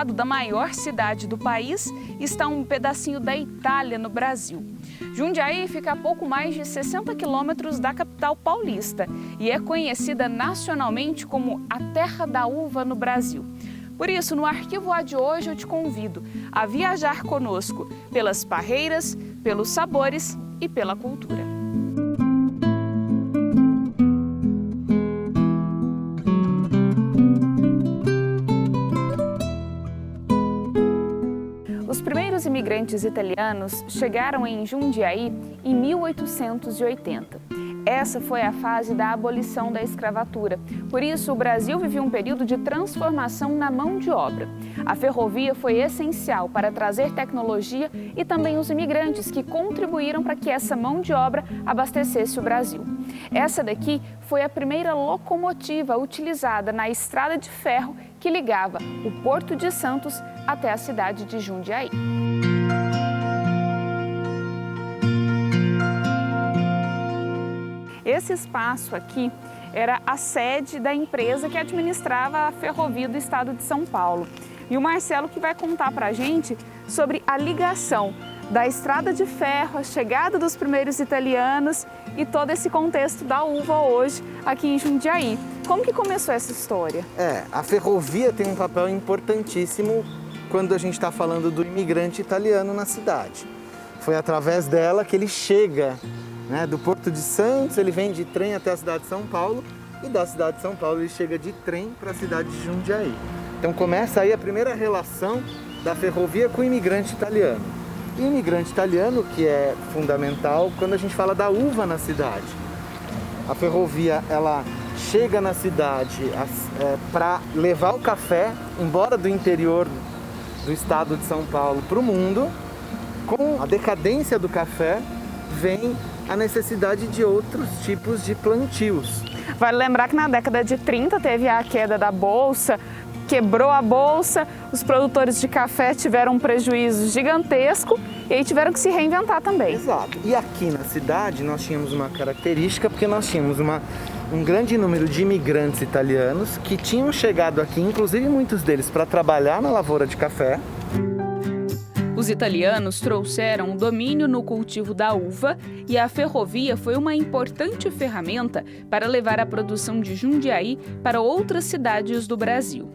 lado da maior cidade do país está um pedacinho da Itália no Brasil. Jundiaí fica a pouco mais de 60 quilômetros da capital paulista e é conhecida nacionalmente como a terra da uva no Brasil. Por isso, no Arquivo A de hoje eu te convido a viajar conosco pelas parreiras, pelos sabores e pela cultura. Os primeiros imigrantes italianos chegaram em Jundiaí em 1880. Essa foi a fase da abolição da escravatura. Por isso, o Brasil vivia um período de transformação na mão de obra. A ferrovia foi essencial para trazer tecnologia e também os imigrantes que contribuíram para que essa mão de obra abastecesse o Brasil. Essa daqui foi a primeira locomotiva utilizada na estrada de ferro que ligava o Porto de Santos até a cidade de Jundiaí. Esse espaço aqui era a sede da empresa que administrava a ferrovia do estado de São Paulo. E o Marcelo que vai contar para a gente sobre a ligação da estrada de ferro, a chegada dos primeiros italianos e todo esse contexto da uva hoje aqui em Jundiaí. Como que começou essa história? A ferrovia tem um papel importantíssimo quando a gente está falando do imigrante italiano na cidade. Foi através dela que ele chega, do Porto de Santos, ele vem de trem até a cidade de São Paulo e da cidade de São Paulo ele chega de trem para a cidade de Jundiaí. Então começa aí a primeira relação da ferrovia com o imigrante italiano. E o imigrante italiano que é fundamental quando a gente fala da uva na cidade. A ferrovia ela chega na cidade para levar o café embora do interior do estado de São Paulo para o mundo. Com a decadência do café vem a necessidade de outros tipos de plantios. Vale lembrar que na década de 30 teve a queda da bolsa, quebrou a bolsa, os produtores de café tiveram um prejuízo gigantesco e aí tiveram que se reinventar também. Exato. E aqui na cidade nós tínhamos uma característica porque nós tínhamos um grande número de imigrantes italianos que tinham chegado aqui, inclusive muitos deles para trabalhar na lavoura de café. Os italianos trouxeram o domínio no cultivo da uva e a ferrovia foi uma importante ferramenta para levar a produção de Jundiaí para outras cidades do Brasil.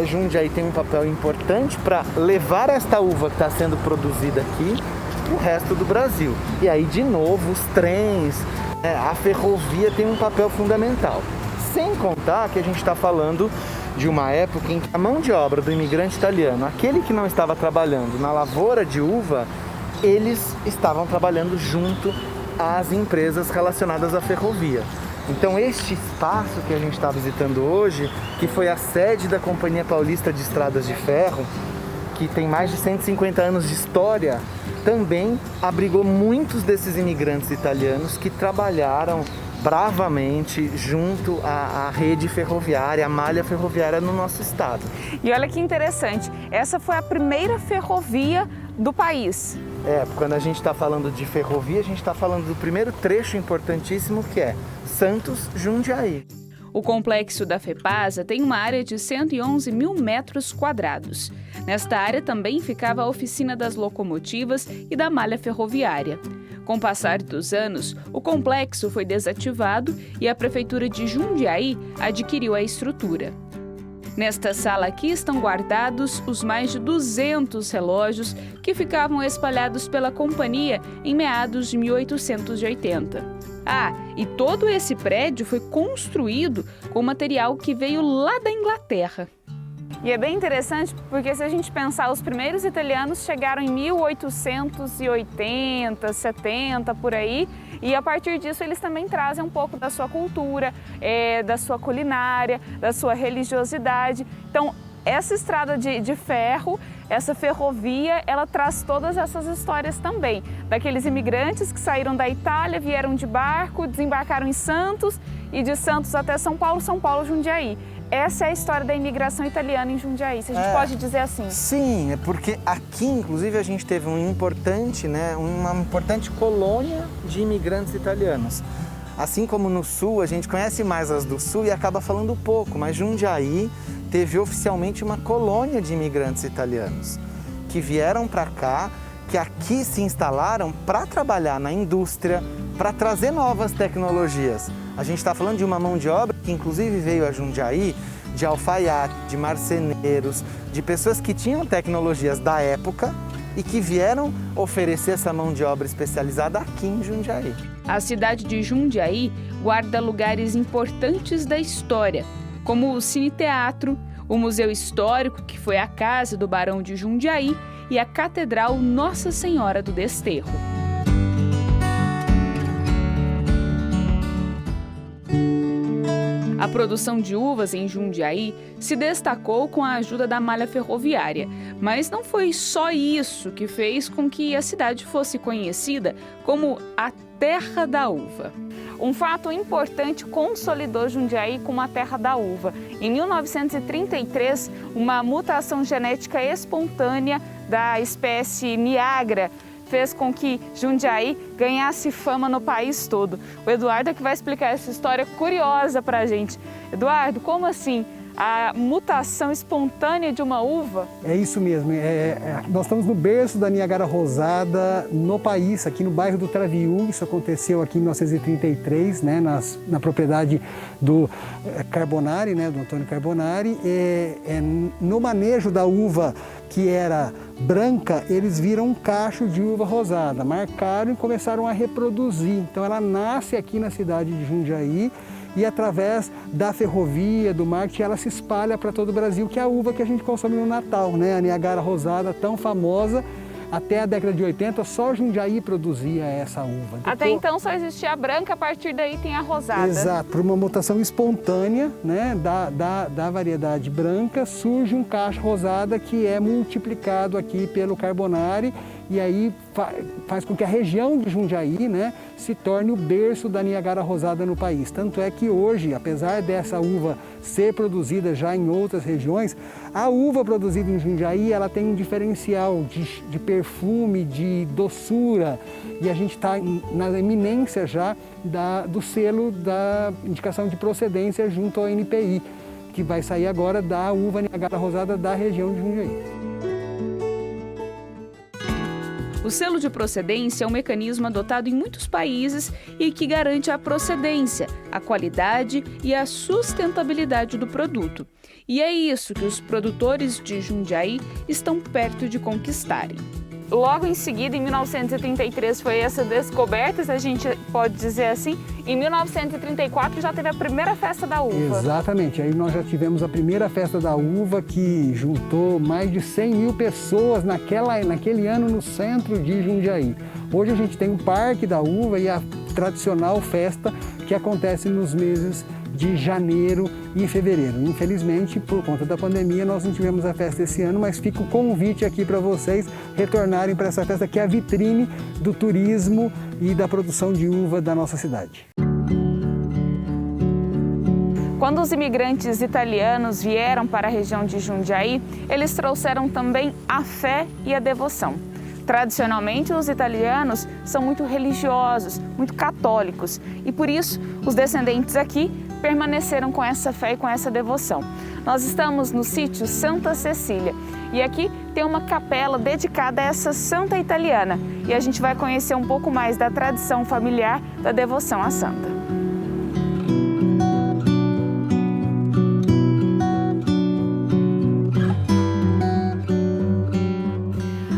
Jundiaí tem um papel importante para levar esta uva que está sendo produzida aqui para o resto do Brasil. E aí, de novo, os trens, a ferrovia tem um papel fundamental. Sem contar que a gente está falando de uma época em que a mão de obra do imigrante italiano, aquele que não estava trabalhando na lavoura de uva, eles estavam trabalhando junto às empresas relacionadas à ferrovia. Então este espaço que a gente está visitando hoje, que foi a sede da Companhia Paulista de Estradas de Ferro, que tem mais de 150 anos de história, também abrigou muitos desses imigrantes italianos que trabalharam bravamente junto à rede ferroviária, à malha ferroviária no nosso estado. E olha que interessante, essa foi a primeira ferrovia do país. Quando a gente está falando de ferrovia, a gente está falando do primeiro trecho importantíssimo que é Santos-Jundiaí. O complexo da FEPASA tem uma área de 111 mil metros quadrados. Nesta área também ficava a oficina das locomotivas e da malha ferroviária. Com o passar dos anos, o complexo foi desativado e a Prefeitura de Jundiaí adquiriu a estrutura. Nesta sala aqui estão guardados os mais de 200 relógios que ficavam espalhados pela companhia em meados de 1880. E todo esse prédio foi construído com material que veio lá da Inglaterra. E é bem interessante porque se a gente pensar, os primeiros italianos chegaram em 1880, 70, por aí, e a partir disso eles também trazem um pouco da sua cultura, da sua culinária, da sua religiosidade. Então, essa estrada de ferro, essa ferrovia, ela traz todas essas histórias também. Daqueles imigrantes que saíram da Itália, vieram de barco, desembarcaram em Santos e de Santos até São Paulo, Jundiaí. Essa é a história da imigração italiana em Jundiaí, se a gente pode dizer assim. Sim, é porque aqui, inclusive, a gente teve uma importante colônia de imigrantes italianos. Assim como no Sul, a gente conhece mais as do Sul e acaba falando pouco, mas Jundiaí teve oficialmente uma colônia de imigrantes italianos que vieram para cá, que aqui se instalaram para trabalhar na indústria, para trazer novas tecnologias. A gente está falando de uma mão de obra que inclusive veio a Jundiaí, de alfaiate, de marceneiros, de pessoas que tinham tecnologias da época e que vieram oferecer essa mão de obra especializada aqui em Jundiaí. A cidade de Jundiaí guarda lugares importantes da história, como o Cine Teatro, o Museu Histórico, que foi a casa do Barão de Jundiaí, e a Catedral Nossa Senhora do Desterro. A produção de uvas em Jundiaí se destacou com a ajuda da malha ferroviária, mas não foi só isso que fez com que a cidade fosse conhecida como a Terra da Uva. Um fato importante consolidou Jundiaí como a terra da uva. Em 1933, uma mutação genética espontânea da espécie Niagara fez com que Jundiaí ganhasse fama no país todo. O Eduardo é que vai explicar essa história curiosa para a gente. Eduardo, como assim? A mutação espontânea de uma uva? É isso mesmo. Nós estamos no berço da Niagara Rosada no país, aqui no bairro do Traviú. Isso aconteceu aqui em 1933, né, na propriedade do Carbonari, né, do Antônio Carbonari. No manejo da uva que era branca, eles viram um cacho de uva rosada, marcaram e começaram a reproduzir. Então ela nasce aqui na cidade de Jundiaí e através da ferrovia, do marketing, ela se espalha para todo o Brasil, que é a uva que a gente consome no Natal, né? A Niagara Rosada, tão famosa. Até a década de 80, só Jundiaí produzia essa uva. Até então só existia a branca, a partir daí tem a rosada. Exato, por uma mutação espontânea, né, da variedade branca, surge um cacho rosada que é multiplicado aqui pelo Carbonari e aí faz com que a região de Jundiaí, né, se torne o berço da Niagara Rosada no país. Tanto é que hoje, apesar dessa uva ser produzida já em outras regiões, a uva produzida em Jundiaí ela tem um diferencial de perfume, de doçura, e a gente está na eminência já do selo da indicação de procedência junto ao NPI, que vai sair agora da uva Niagara Rosada da região de Jundiaí. O selo de procedência é um mecanismo adotado em muitos países e que garante a procedência, a qualidade e a sustentabilidade do produto. E é isso que os produtores de Jundiaí estão perto de conquistarem. Logo em seguida, em 1933, foi essa descoberta, se a gente pode dizer assim. Em 1934 já teve a primeira festa da uva. Exatamente, aí nós já tivemos a primeira festa da uva que juntou mais de 100 mil pessoas naquele ano no centro de Jundiaí. Hoje a gente tem o Parque da Uva e a tradicional festa que acontece nos meses de janeiro e fevereiro. Infelizmente, por conta da pandemia, nós não tivemos a festa esse ano, mas fica o convite aqui para vocês retornarem para essa festa que é a vitrine do turismo e da produção de uva da nossa cidade. Quando os imigrantes italianos vieram para a região de Jundiaí, eles trouxeram também a fé e a devoção. Tradicionalmente, os italianos são muito religiosos, muito católicos, e por isso os descendentes aqui permaneceram com essa fé e com essa devoção. Nós estamos no sítio Santa Cecília e aqui tem uma capela dedicada a essa santa italiana e a gente vai conhecer um pouco mais da tradição familiar da devoção à santa.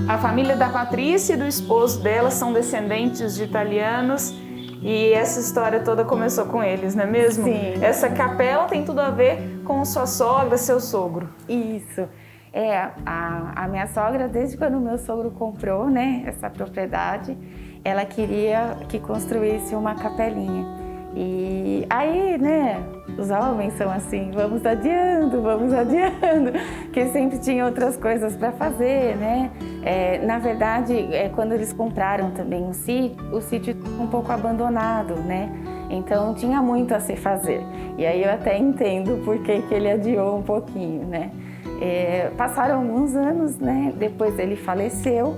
A família da Patrícia e do esposo dela são descendentes de italianos e essa história toda começou com eles, não é mesmo? Sim. Essa capela tem tudo a ver com sua sogra, seu sogro. Isso. A minha sogra, desde quando o meu sogro comprou, né, essa propriedade, ela queria que construísse uma capelinha. E aí, né, os homens são assim, vamos adiando, que sempre tinha outras coisas para fazer, né? Na verdade, quando eles compraram também o sítio estava um pouco abandonado, né? Então tinha muito a se fazer. E aí eu até entendo por que ele adiou um pouquinho, né? Passaram alguns anos, né? Depois ele faleceu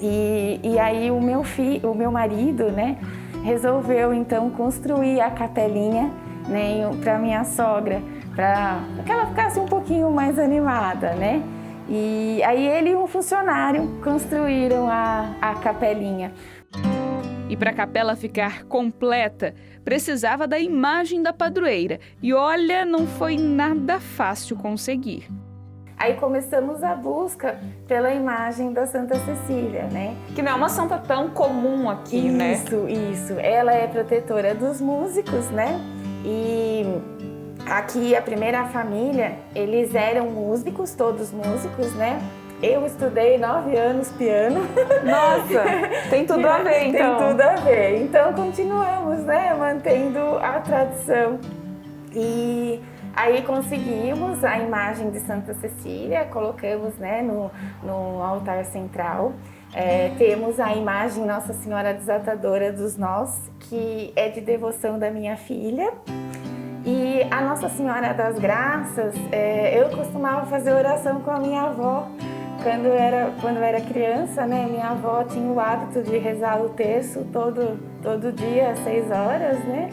e aí o meu marido, né, resolveu então construir a capelinha, né, para minha sogra, para que ela ficasse um pouquinho mais animada, né? E aí ele e um funcionário construíram a capelinha. E para a capela ficar completa, precisava da imagem da padroeira. E olha, não foi nada fácil conseguir. Aí começamos a busca pela imagem da Santa Cecília, né? Que não é uma santa tão comum aqui, né? Isso. Ela é protetora dos músicos, né? E aqui a primeira família, eles eram músicos, todos músicos, né? Eu estudei 9 anos piano. Nossa, tem tudo a ver, então. Tem tudo a ver. Então continuamos, né? Mantendo a tradição. E aí conseguimos a imagem de Santa Cecília, colocamos, né, no altar central. Temos a imagem Nossa Senhora Desatadora dos Nós, que é de devoção da minha filha. E a Nossa Senhora das Graças, eu costumava fazer oração com a minha avó. Quando eu era criança, né, minha avó tinha o hábito de rezar o terço todo dia às 6 horas, né?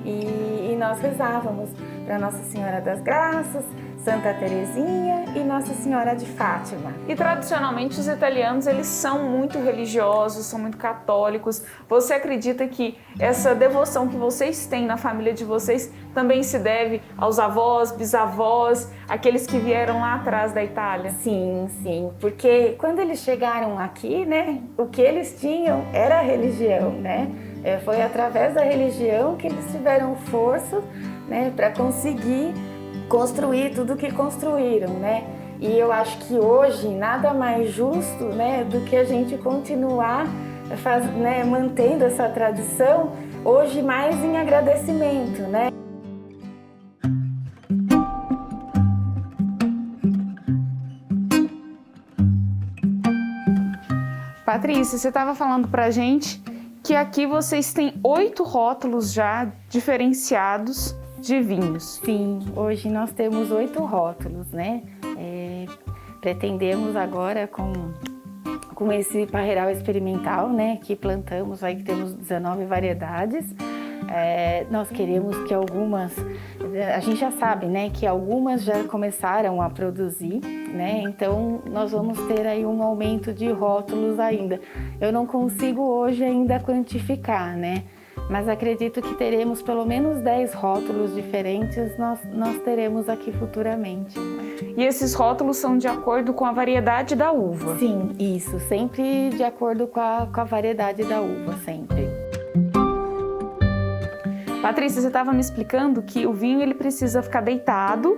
E nós rezávamos para Nossa Senhora das Graças, Santa Teresinha e Nossa Senhora de Fátima. E tradicionalmente os italianos, eles são muito religiosos, são muito católicos. Você acredita que essa devoção que vocês têm na família de vocês também se deve aos avós, bisavós, aqueles que vieram lá atrás da Itália? Sim, porque quando eles chegaram aqui, né, o que eles tinham era a religião, né? Foi através da religião que eles tiveram força, né, para conseguir construir tudo o que construíram, né? E eu acho que hoje nada mais justo, né, do que a gente continuar mantendo essa tradição, hoje mais em agradecimento, né? Patrícia, você estava falando pra gente que aqui vocês têm 8 rótulos já diferenciados de vinhos. Sim, hoje nós temos 8 rótulos, né? Pretendemos agora com esse parreiral experimental, né, que plantamos, aí que temos 19 variedades. Nós queremos que algumas, a gente já sabe, né, que algumas já começaram a produzir, né? Então nós vamos ter aí um aumento de rótulos ainda. Eu não consigo hoje ainda quantificar, né? Mas acredito que teremos pelo menos 10 rótulos diferentes, nós teremos aqui futuramente. E esses rótulos são de acordo com a variedade da uva? Sim, isso, sempre de acordo com a variedade da uva, sempre. Patrícia, você estava me explicando que o vinho ele precisa ficar deitado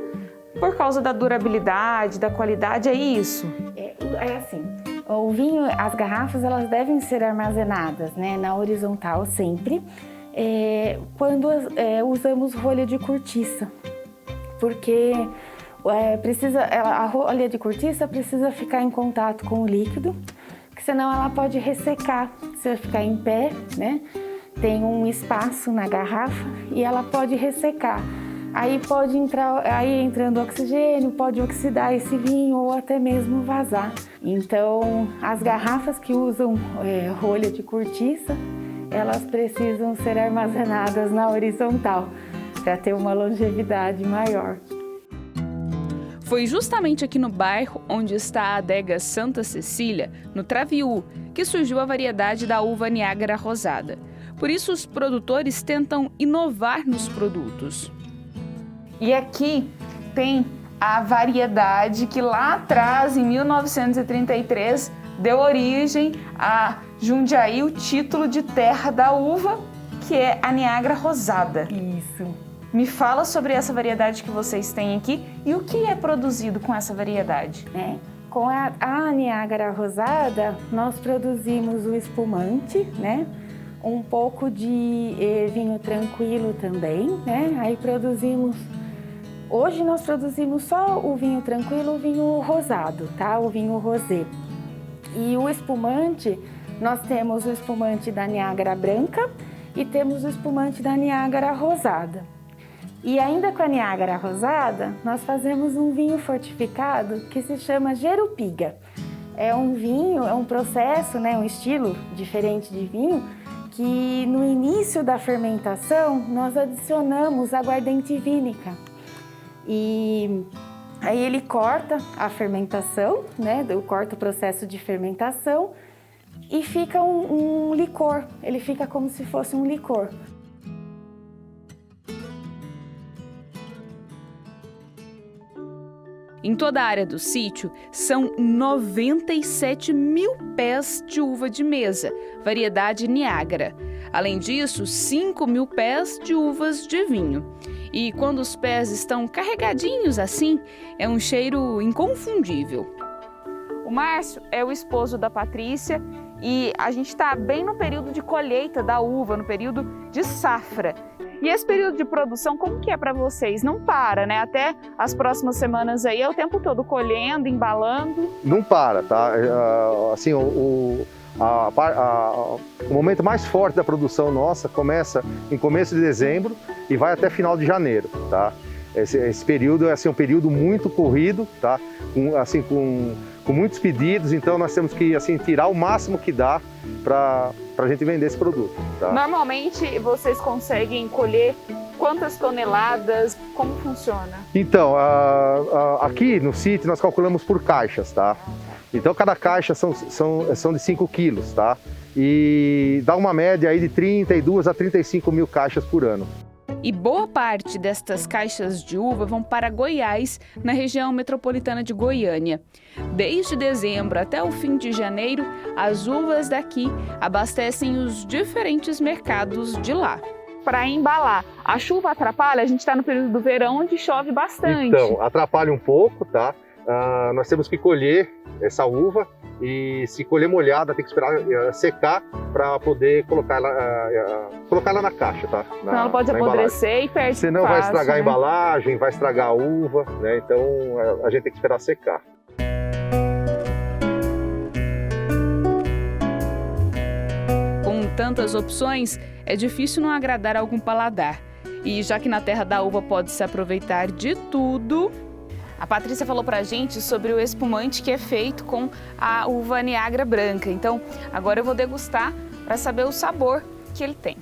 por causa da durabilidade, da qualidade, é isso? É assim, o vinho, as garrafas, elas devem ser armazenadas, né, na horizontal sempre, quando usamos rolha de cortiça, porque a rolha de cortiça precisa ficar em contato com o líquido, porque senão ela pode ressecar. Se ela ficar em pé, né, tem um espaço na garrafa e ela pode ressecar. Aí pode entrando oxigênio, pode oxidar esse vinho ou até mesmo vazar. Então, as garrafas que usam rolha de cortiça, elas precisam ser armazenadas na horizontal para ter uma longevidade maior. Foi justamente aqui no bairro onde está a adega Santa Cecília, no Traviú, que surgiu a variedade da uva Niágara Rosada. Por isso, os produtores tentam inovar nos produtos. E aqui tem a variedade que lá atrás, em 1933, deu origem a Jundiaí, o título de terra da uva, que é a Niágara Rosada. Isso. Me fala sobre essa variedade que vocês têm aqui e o que é produzido com essa variedade. Com a Niágara Rosada, nós produzimos o espumante, né? Um pouco de vinho tranquilo também, né? Aí hoje nós produzimos só o vinho tranquilo, o vinho rosado, tá? O vinho rosé. E o espumante, nós temos o espumante da Niágara Branca e temos o espumante da Niágara Rosada. E ainda com a Niágara Rosada, nós fazemos um vinho fortificado que se chama Jerupiga. É um vinho, é um processo, né, um estilo diferente de vinho, que no início da fermentação nós adicionamos aguardente vínica. E aí ele corta a fermentação, né? Corta o processo de fermentação e fica um licor. Ele fica como se fosse um licor. Em toda a área do sítio, são 97 mil pés de uva de mesa, variedade Niágara. Além disso, 5 mil pés de uvas de vinho. E quando os pés estão carregadinhos assim, é um cheiro inconfundível. O Márcio é o esposo da Patrícia e a gente está bem no período de colheita da uva, no período de safra. E esse período de produção, como que é para vocês? Não para, né? Até as próximas semanas aí é o tempo todo colhendo, embalando. Não para, tá? Assim, o momento mais forte da produção nossa começa em começo de dezembro e vai até final de janeiro, tá? Esse período é assim, um período muito corrido, tá? Com muitos pedidos, então nós temos que assim, tirar o máximo que dá para a gente vender esse produto. Tá? Normalmente vocês conseguem colher quantas toneladas? Como funciona? Então, aqui no sítio nós calculamos por caixas, tá? Então cada caixa são de 5 quilos, tá? E dá uma média aí de 32 a 35 mil caixas por ano. E boa parte destas caixas de uva vão para Goiás, na região metropolitana de Goiânia. Desde dezembro até o fim de janeiro, as uvas daqui abastecem os diferentes mercados de lá. Para embalar, a chuva atrapalha? A gente está no período do verão, onde chove bastante. Então, atrapalha um pouco, tá? Nós temos que colher essa uva e se colher molhada tem que esperar secar para poder colocar ela na caixa, tá? Senão ela pode apodrecer e perde. Senão vai estragar a embalagem, vai estragar a uva, né? Então a gente tem que esperar secar. Com tantas opções, é difícil não agradar algum paladar. E já que na terra da uva pode se aproveitar de tudo, a Patrícia falou pra gente sobre o espumante que é feito com a uva Niágara branca. Então, agora eu vou degustar para saber o sabor que ele tem.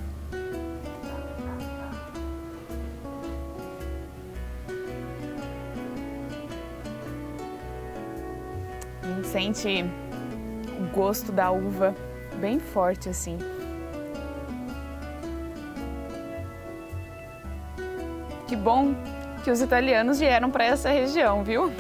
A gente sente o gosto da uva bem forte assim. Que bom que os italianos vieram para essa região, viu?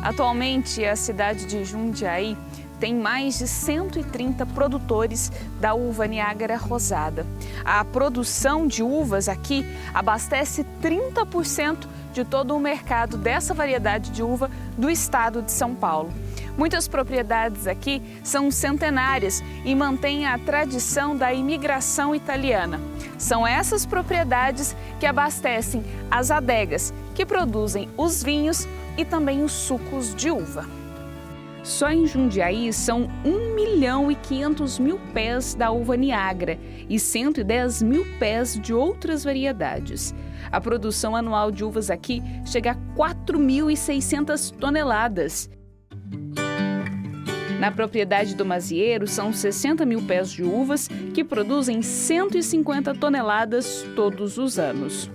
Atualmente, a cidade de Jundiaí tem mais de 130 produtores da uva Niágara rosada. A produção de uvas aqui abastece 30% de todo o mercado dessa variedade de uva do estado de São Paulo. Muitas propriedades aqui são centenárias e mantêm a tradição da imigração italiana. São essas propriedades que abastecem as adegas, que produzem os vinhos e também os sucos de uva. Só em Jundiaí são 1.500.000 pés da uva Niágara e 110 mil pés de outras variedades. A produção anual de uvas aqui chega a 4.600 toneladas. Na propriedade do Mazieiro são 60 mil pés de uvas que produzem 150 toneladas todos os anos.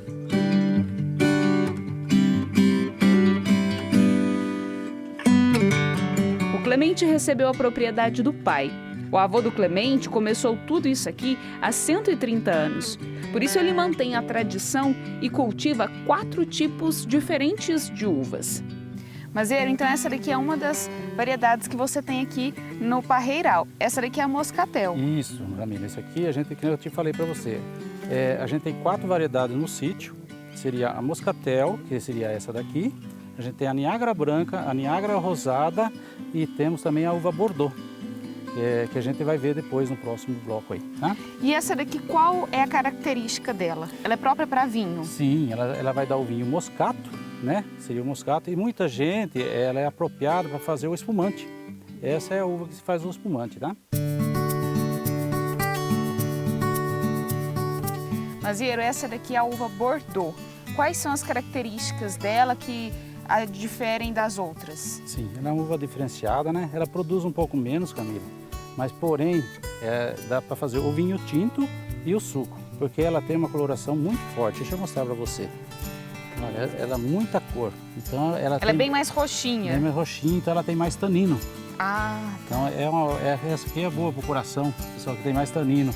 Clemente recebeu a propriedade do pai. O avô do Clemente começou tudo isso aqui há 130 anos. Por isso ele mantém a tradição e cultiva 4 tipos diferentes de uvas. Mazieiro, então essa daqui é uma das variedades que você tem aqui no Parreiral. Essa daqui é a Moscatel. Isso, Ramiro. Esse aqui, que eu te falei para você. A gente tem 4 variedades no sítio. Seria a Moscatel, que seria essa daqui. A gente tem a Niágara branca, a Niágara rosada e temos também a uva Bordeaux, que a gente vai ver depois no próximo bloco aí, tá? E essa daqui, qual é a característica dela? Ela é própria para vinho? Sim, ela vai dar o vinho moscato, né? Seria o moscato, e muita gente, ela é apropriada para fazer o espumante. Essa é a uva que se faz o espumante, tá? Mazziero, essa daqui é a uva Bordeaux. Quais são as características dela que a diferem das outras? Sim, ela é uma uva diferenciada, né? Ela produz um pouco menos, Camila, mas porém dá para fazer o vinho tinto e o suco, porque ela tem uma coloração muito forte. Deixa eu mostrar para você. Olha, ela é muita cor, então ela é bem mais roxinha. Bem mais roxinha, então ela tem mais tanino. Ah, então essa aqui é boa para o coração, pessoal que tem mais tanino.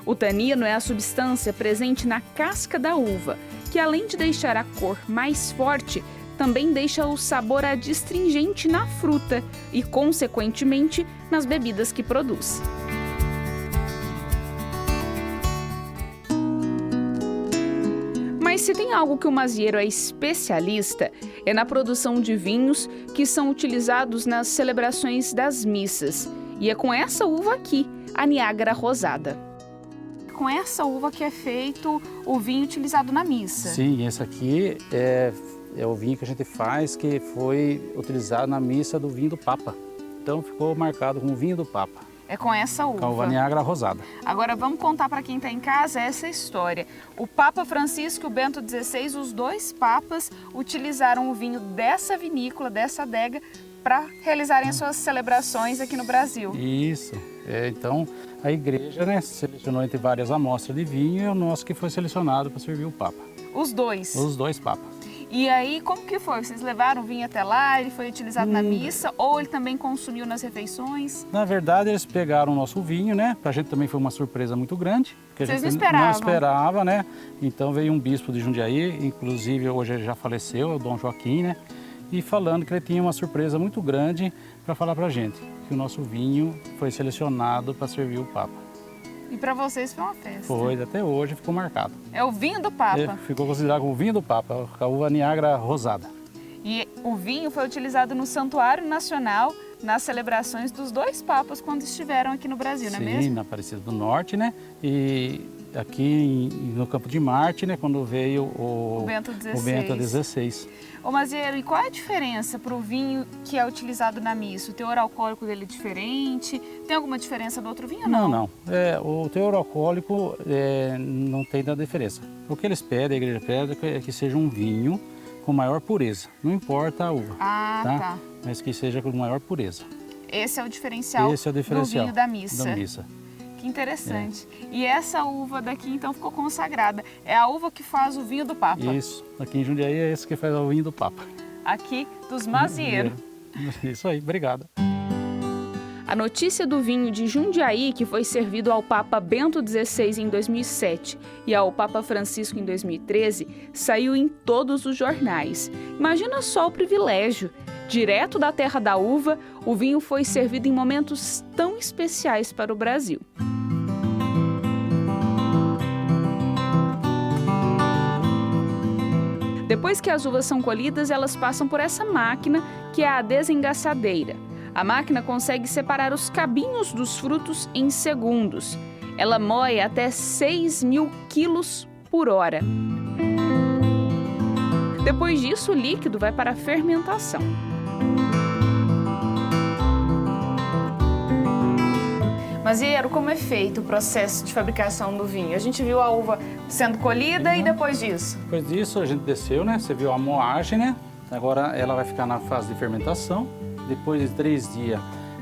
O tanino é a substância presente na casca da uva, que além de deixar a cor mais forte, também deixa o sabor adstringente na fruta e, consequentemente, nas bebidas que produz. Mas se tem algo que o Mazziero é especialista, é na produção de vinhos que são utilizados nas celebrações das missas. E é com essa uva aqui, a Niágara Rosada. Com essa uva que é feito o vinho utilizado na missa. Sim, esse aqui é o vinho que a gente faz, que foi utilizado na missa do vinho do Papa. Então ficou marcado com o vinho do Papa. É com essa uva. Com a uva Niágara Rosada. Agora vamos contar para quem está em casa essa história. O Papa Francisco e o Bento XVI, os dois papas, utilizaram o vinho dessa vinícola, dessa adega, para realizarem as suas celebrações aqui no Brasil. Isso. Então a igreja, né, selecionou entre várias amostras de vinho e o nosso que foi selecionado para servir o Papa. Os dois? Os dois papas. E aí, como que foi? Vocês levaram o vinho até lá, ele foi utilizado na missa ou ele também consumiu nas refeições? Na verdade, eles pegaram o nosso vinho, né? Pra gente também foi uma surpresa muito grande. Que Vocês a gente não esperavam? Não esperava, né? Então veio um bispo de Jundiaí, inclusive hoje ele já faleceu, o Dom Joaquim, né? E falando que ele tinha uma surpresa muito grande para falar pra gente, que o nosso vinho foi selecionado para servir o Papa. E para vocês foi uma festa? Foi, até hoje ficou marcado. É o vinho do Papa? Ficou considerado como o vinho do Papa, a uva Niágara Rosada. E o vinho foi utilizado no Santuário Nacional, nas celebrações dos dois papas quando estiveram aqui no Brasil, não é mesmo? Sim, na Aparecida do Norte, né? E aqui no Campo de Marte, né? Quando veio o Bento XVI. Ô Mazziero, e qual é a diferença para o vinho que é utilizado na missa? O teor alcoólico dele é diferente? Tem alguma diferença do outro vinho ou não? Não. O teor alcoólico não tem da diferença. O que eles pedem, a igreja pede, é que seja um vinho com maior pureza. Não importa a uva, tá? Mas que seja com maior pureza. Esse é o diferencial, do vinho da missa. Que interessante. E essa uva daqui, então, ficou consagrada. É a uva que faz o vinho do Papa. Isso. Aqui em Jundiaí é esse que faz o vinho do Papa. Aqui dos Mazziero. Isso aí, obrigado. A notícia do vinho de Jundiaí, que foi servido ao Papa Bento XVI em 2007 e ao Papa Francisco em 2013, saiu em todos os jornais. Imagina só o privilégio. Direto da terra da uva, o vinho foi servido em momentos tão especiais para o Brasil. Depois que as uvas são colhidas, elas passam por essa máquina, que é a desengaçadeira. A máquina consegue separar os cabinhos dos frutos em segundos. Ela moe até 6.000 quilos por hora. Depois disso, o líquido vai para a fermentação. Mazziero, como é feito o processo de fabricação do vinho? A gente viu a uva sendo colhida e depois disso? Depois disso a gente desceu, né? Você viu a moagem, né? Agora ela vai ficar na fase de fermentação. Depois de 3 dias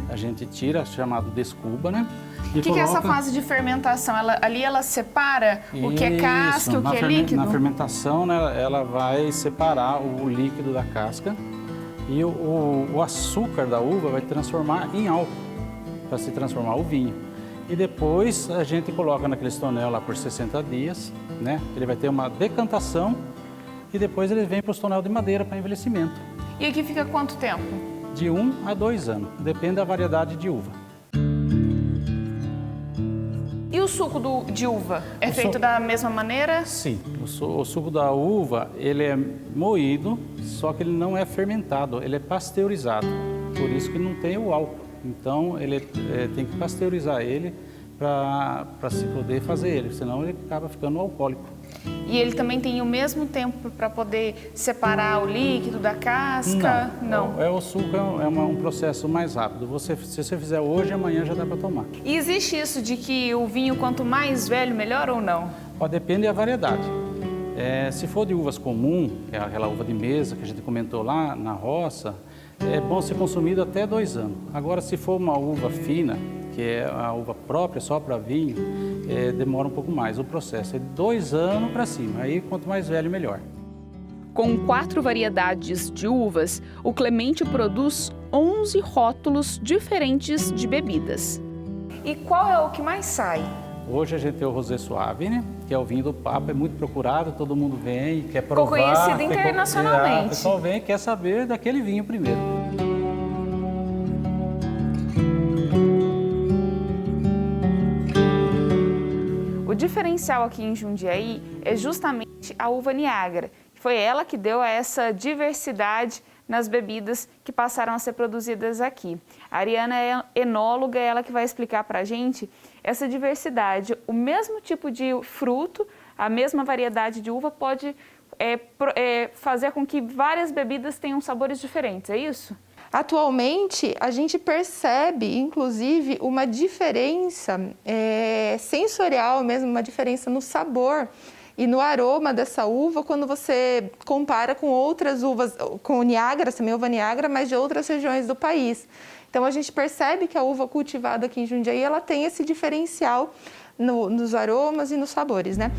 a gente tira, chamado descuba, né? O que é essa fase de fermentação? Ali ela separa o que é casca e o que é líquido? Na fermentação, né, ela vai separar o líquido da casca e o açúcar da uva vai transformar em álcool, para se transformar o vinho. E depois a gente coloca naquele tonel lá por 60 dias, né? Ele vai ter uma decantação e depois ele vem para os tonel de madeira para envelhecimento. E aqui fica quanto tempo? De 1 a 2 anos, depende da variedade de uva. E o suco de uva é feito da mesma maneira? Sim, o suco da uva ele é moído, só que ele não é fermentado, ele é pasteurizado, por isso que não tem o álcool. Então ele tem que pasteurizar ele para se poder fazer ele, senão ele acaba ficando alcoólico. E ele também tem o mesmo tempo para poder separar o líquido da casca? Não. O suco é um processo mais rápido. Se você fizer hoje, amanhã já dá para tomar. E existe isso de que o vinho, quanto mais velho, melhor ou não? Depende da variedade. Se for de uvas comum, que é aquela uva de mesa que a gente comentou lá na roça, é bom ser consumido até 2 anos. Agora, se for uma uva fina, que é a uva própria só para vinho, demora um pouco mais o processo. É de 2 anos para cima, aí quanto mais velho, melhor. Com 4 variedades de uvas, o Clemente produz 11 rótulos diferentes de bebidas. E qual é o que mais sai? Hoje a gente tem o Rosé Suave, né? Que é o vinho do Papa, é muito procurado, todo mundo vem, quer provar. Conhecido internacionalmente. O pessoal vem e quer saber daquele vinho primeiro. O diferencial aqui em Jundiaí é justamente a uva Niágara. Foi ela que deu essa diversidade nas bebidas que passaram a ser produzidas aqui. A Ariana é enóloga, ela que vai explicar para a gente essa diversidade. O mesmo tipo de fruto, a mesma variedade de uva pode fazer com que várias bebidas tenham sabores diferentes, é isso? Atualmente, a gente percebe, inclusive, uma diferença sensorial mesmo, uma diferença no sabor e no aroma dessa uva quando você compara com outras uvas, com o Niágara, também uva Niágara, mas de outras regiões do país. Então a gente percebe que a uva cultivada aqui em Jundiaí, ela tem esse diferencial nos aromas e nos sabores, né?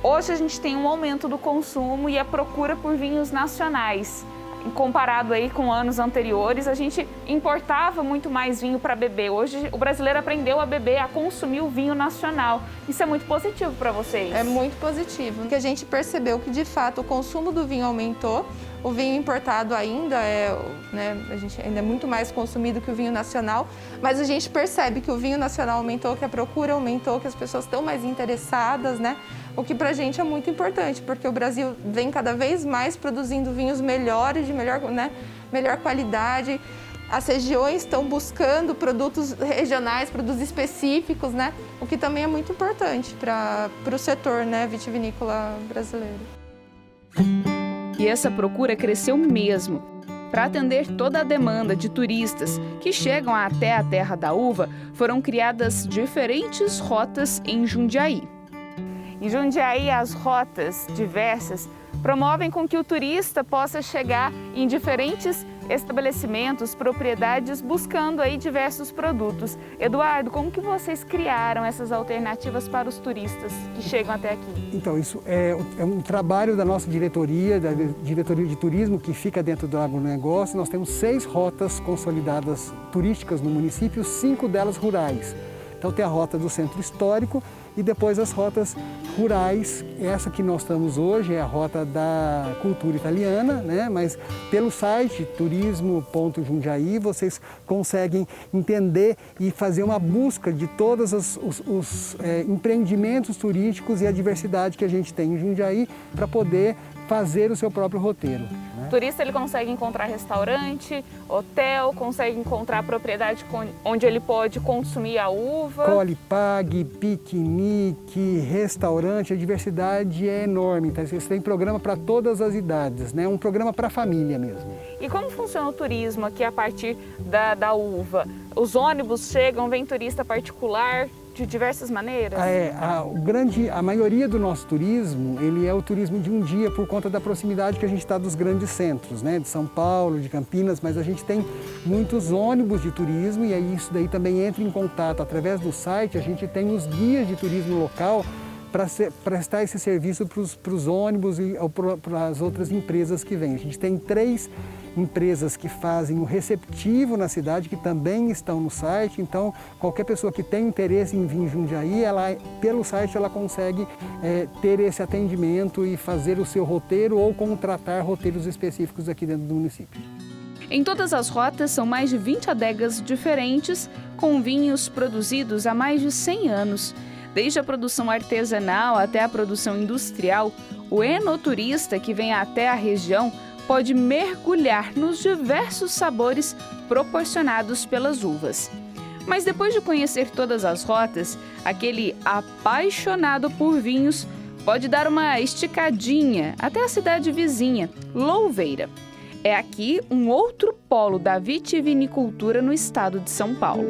Hoje a gente tem um aumento do consumo e a procura por vinhos nacionais. Comparado aí com anos anteriores, a gente importava muito mais vinho para beber. Hoje o brasileiro aprendeu a beber, a consumir o vinho nacional. Isso é muito positivo para vocês? É muito positivo, porque a gente percebeu que de fato o consumo do vinho aumentou. O vinho importado ainda a gente ainda é muito mais consumido que o vinho nacional, mas a gente percebe que o vinho nacional aumentou, que a procura aumentou, que as pessoas estão mais interessadas, né? O que pra gente é muito importante, porque o Brasil vem cada vez mais produzindo vinhos melhores, de melhor qualidade. As regiões estão buscando produtos regionais, produtos específicos, né? O que também é muito importante para o setor, né, vitivinícola brasileiro. E essa procura cresceu mesmo. Para atender toda a demanda de turistas que chegam até a terra da uva, foram criadas diferentes rotas em Jundiaí. Em Jundiaí, as rotas diversas promovem com que o turista possa chegar em diferentes estabelecimentos, propriedades, buscando aí diversos produtos. Eduardo, como que vocês criaram essas alternativas para os turistas que chegam até aqui? Então, isso é um trabalho da nossa diretoria, da Diretoria de Turismo, que fica dentro do agronegócio. Nós temos 6 rotas consolidadas turísticas no município, 5 delas rurais. Então tem a rota do centro histórico e depois as rotas rurais. Essa que nós estamos hoje é a rota da cultura italiana, né? Mas pelo site turismo.jundiaí vocês conseguem entender e fazer uma busca de todos os empreendimentos turísticos e a diversidade que a gente tem em Jundiaí para poder fazer o seu próprio roteiro. O turista ele consegue encontrar restaurante, hotel, consegue encontrar propriedade onde ele pode consumir a uva. Colhe, pague, piquenique, restaurante, a diversidade é enorme. Então, você tem programa para todas as idades, né? Um programa para a família mesmo. E como funciona o turismo aqui a partir da uva? Os ônibus chegam, vem turista particular? De diversas maneiras? A maioria do nosso turismo, ele é o turismo de um dia por conta da proximidade que a gente está dos grandes centros, né? De São Paulo, de Campinas, mas a gente tem muitos ônibus de turismo e aí isso daí também entra em contato. Através do site, a gente tem os guias de turismo local para prestar esse serviço para os ônibus e para as outras empresas que vêm. A gente tem 3 empresas que fazem o receptivo na cidade, que também estão no site. Então, qualquer pessoa que tem interesse em vir em Jundiaí, pelo site ela consegue ter esse atendimento e fazer o seu roteiro ou contratar roteiros específicos aqui dentro do município. Em todas as rotas são mais de 20 adegas diferentes, com vinhos produzidos há mais de 100 anos. Desde a produção artesanal até a produção industrial, o enoturista que vem até a região pode mergulhar nos diversos sabores proporcionados pelas uvas. Mas depois de conhecer todas as rotas, aquele apaixonado por vinhos pode dar uma esticadinha até a cidade vizinha, Louveira. É aqui um outro polo da vitivinicultura no estado de São Paulo.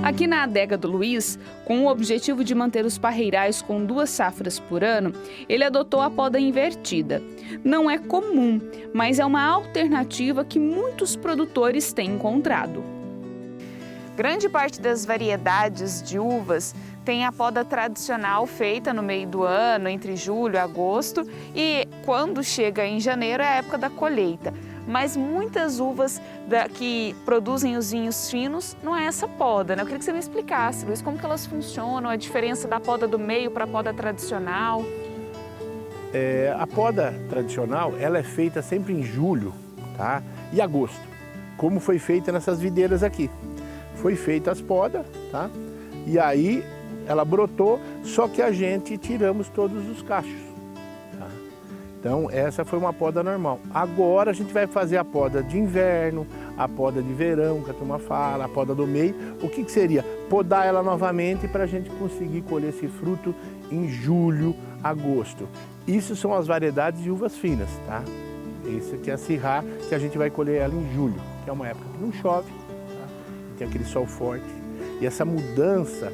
Aqui na adega do Luiz, com o objetivo de manter os parreirais com 2 safras por ano, ele adotou a poda invertida. Não é comum, mas é uma alternativa que muitos produtores têm encontrado. Grande parte das variedades de uvas tem a poda tradicional feita no meio do ano, entre julho e agosto, e quando chega em janeiro é a época da colheita. Mas muitas uvas que produzem os vinhos finos não é essa poda, né? Eu queria que você me explicasse, Luiz, como que elas funcionam, a diferença da poda do meio para a poda tradicional. A poda tradicional, ela é feita sempre em julho, tá? E agosto, como foi feita nessas videiras aqui. Foi feita as podas, tá? E aí ela brotou, só que a gente tiramos todos os cachos. Então, essa foi uma poda normal. Agora a gente vai fazer a poda de inverno, a poda de verão, que a turma fala, a poda do meio. O que seria? Podar ela novamente para a gente conseguir colher esse fruto em julho, agosto. Isso são as variedades de uvas finas, tá? Esse aqui é a Syrah, que a gente vai colher ela em julho, que é uma época que não chove, tá? Tem aquele sol forte. E essa mudança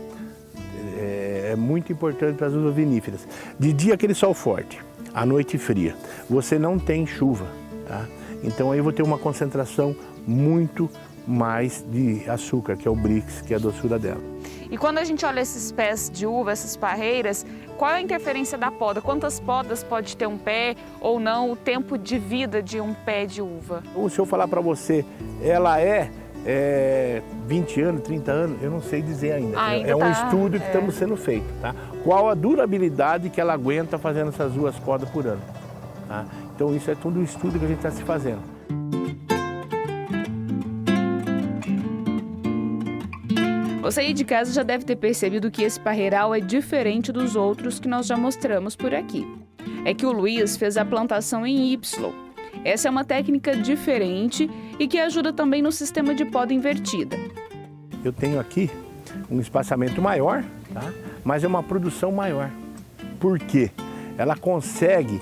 é muito importante para as uvas viníferas. De dia aquele sol forte, à noite fria. Você não tem chuva, tá? Então aí eu vou ter uma concentração muito mais de açúcar, que é o Brix, que é a doçura dela. E quando a gente olha esses pés de uva, essas parreiras, qual é a interferência da poda? Quantas podas pode ter um pé ou não? O tempo de vida de um pé de uva? Se eu falar para você, ela é 20 anos, 30 anos, eu não sei dizer ainda. É um estudo que estamos sendo feito, tá? Qual a durabilidade que ela aguenta fazendo essas 2 podas por ano, tá? Então isso é tudo um estudo que a gente está se fazendo. Você aí de casa já deve ter percebido que esse parreiral é diferente dos outros que nós já mostramos por aqui. É que o Luiz fez a plantação em Y. Essa é uma técnica diferente e que ajuda também no sistema de poda invertida. Eu tenho aqui um espaçamento maior, tá? Mas é uma produção maior. Por quê? Ela consegue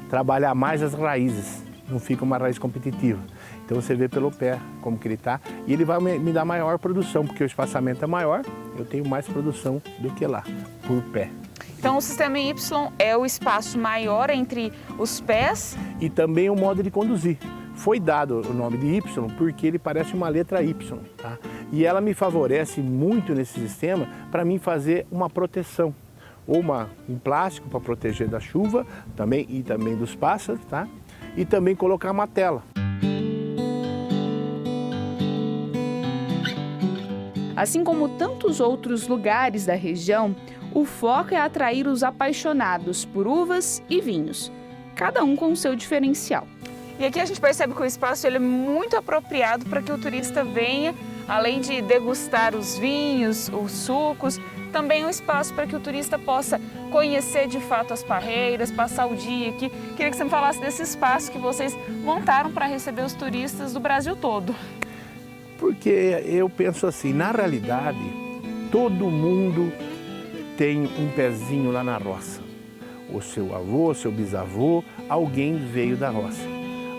trabalhar mais as raízes, não fica uma raiz competitiva. Então você vê pelo pé como que ele está e ele vai me dar maior produção, porque o espaçamento é maior, eu tenho mais produção do que lá, por pé. Então o sistema Y é o espaço maior entre os pés? E também o modo de conduzir. Foi dado o nome de Y porque ele parece uma letra Y, tá? E ela me favorece muito nesse sistema para mim fazer uma proteção. Ou um plástico para proteger da chuva também, e também dos pássaros, tá? E também colocar uma tela. Assim como tantos outros lugares da região, o foco é atrair os apaixonados por uvas e vinhos, cada um com o seu diferencial. E aqui a gente percebe que o espaço ele é muito apropriado para que o turista venha, além de degustar os vinhos, os sucos, também é um espaço para que o turista possa conhecer de fato as parreiras, passar o dia aqui. Queria que você me falasse desse espaço que vocês montaram para receber os turistas do Brasil todo. Porque eu penso assim, na realidade, todo mundo tem um pezinho lá na roça. O seu avô, seu bisavô, alguém veio da roça.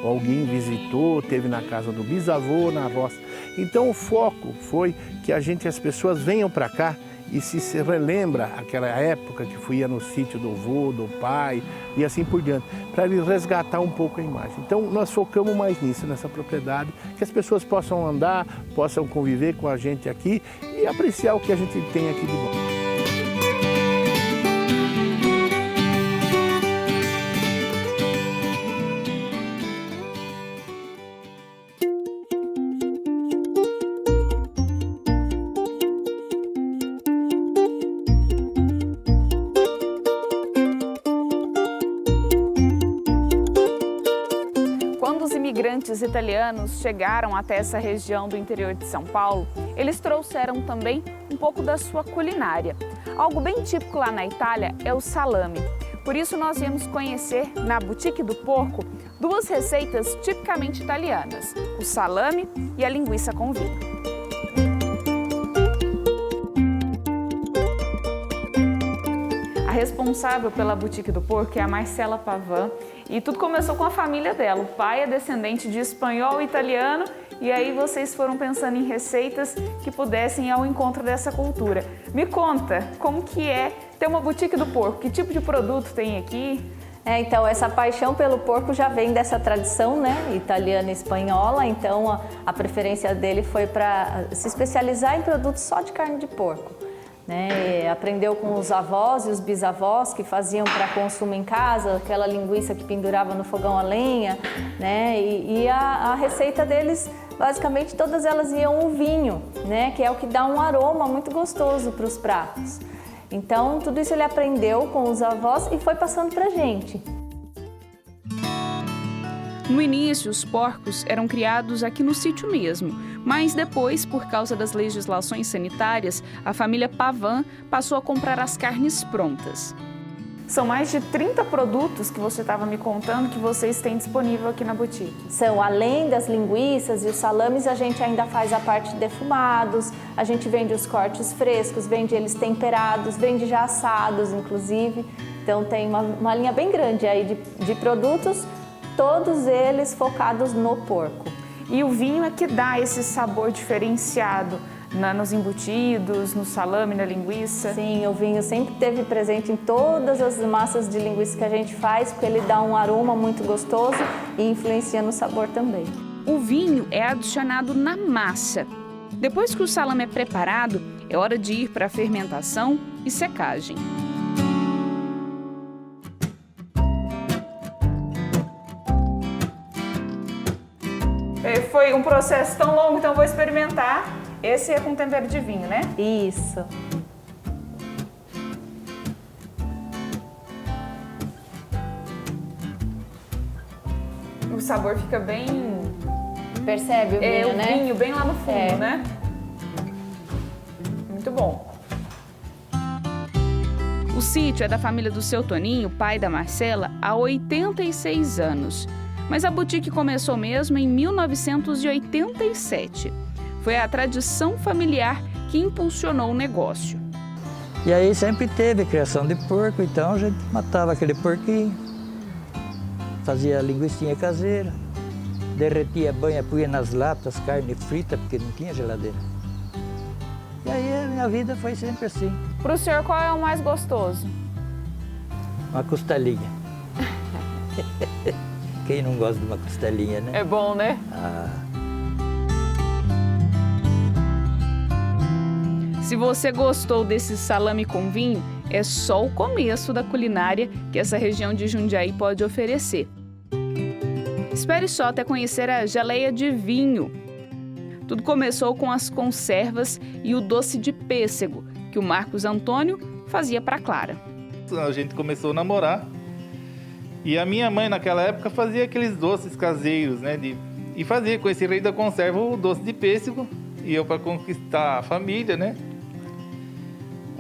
Alguém visitou, teve na casa do bisavô, na roça. Então o foco foi que as pessoas venham para cá e se relembra aquela época que ia no sítio do avô, do pai e assim por diante, para ele resgatar um pouco a imagem. Então nós focamos mais nisso, nessa propriedade, que as pessoas possam andar, possam conviver com a gente aqui e apreciar o que a gente tem aqui de bom. Imigrantes italianos chegaram até essa região do interior de São Paulo, eles trouxeram também um pouco da sua culinária. Algo bem típico lá na Itália é o salame. Por isso nós viemos conhecer na Boutique do Porco 2 receitas tipicamente italianas, o salame e a linguiça com vinho. A responsável pela Boutique do Porco é a Marcela Pavan E tudo começou com a família dela. O pai é descendente de espanhol e italiano, e aí vocês foram pensando em receitas que pudessem ir ao encontro dessa cultura. Me conta, como que é ter uma boutique do porco? Que tipo de produto tem aqui? Então, essa paixão pelo porco já vem dessa tradição, né, italiana e espanhola. Então, a preferência dele foi para se especializar em produtos só de carne de porco. Né? Aprendeu com os avós e os bisavós que faziam para consumo em casa, aquela linguiça que pendurava no fogão a lenha, né? E a receita deles, basicamente todas elas iam o vinho, né? Que é o que dá um aroma muito gostoso para os pratos. Então tudo isso ele aprendeu com os avós e foi passando para a gente. No início, os porcos eram criados aqui no sítio mesmo, mas depois, por causa das legislações sanitárias, a família Pavan passou a comprar as carnes prontas. São mais de 30 produtos que você estava me contando que vocês têm disponível aqui na boutique. São, além das linguiças e os salames, a gente ainda faz a parte de defumados, a gente vende os cortes frescos, vende eles temperados, vende já assados, inclusive. Então tem uma linha bem grande aí de produtos, todos eles focados no porco. E o vinho é que dá esse sabor diferenciado nos embutidos, no salame, na linguiça? Sim, o vinho sempre esteve presente em todas as massas de linguiça que a gente faz, porque ele dá um aroma muito gostoso e influencia no sabor também. O vinho é adicionado na massa. Depois que o salame é preparado, é hora de ir para a fermentação e secagem. Foi um processo tão longo, então eu vou experimentar. Esse é com tempero de vinho, né? Isso. O sabor fica bem... Percebe o vinho, né? O vinho bem lá no fundo, né? Muito bom. O sítio é da família do seu Toninho, pai da Marcela, há 86 anos. Mas a boutique começou mesmo em 1987. Foi a tradição familiar que impulsionou o negócio. E aí sempre teve criação de porco, então a gente matava aquele porquinho, fazia linguicinha caseira, derretia banha, punha nas latas, carne frita, porque não tinha geladeira. E aí a minha vida foi sempre assim. Para o senhor, qual é o mais gostoso? Uma costelinha. Quem não gosta de uma costelinha, né? É bom, né? Se você gostou desse salame com vinho, é só o começo da culinária que essa região de Jundiaí pode oferecer. Espere só até conhecer a geleia de vinho. Tudo começou com as conservas e o doce de pêssego, que o Marcos Antônio fazia para Clara. A gente começou a namorar e a minha mãe naquela época fazia aqueles doces caseiros, né? E fazia com esse rei da conserva o doce de pêssego, e eu para conquistar a família, né?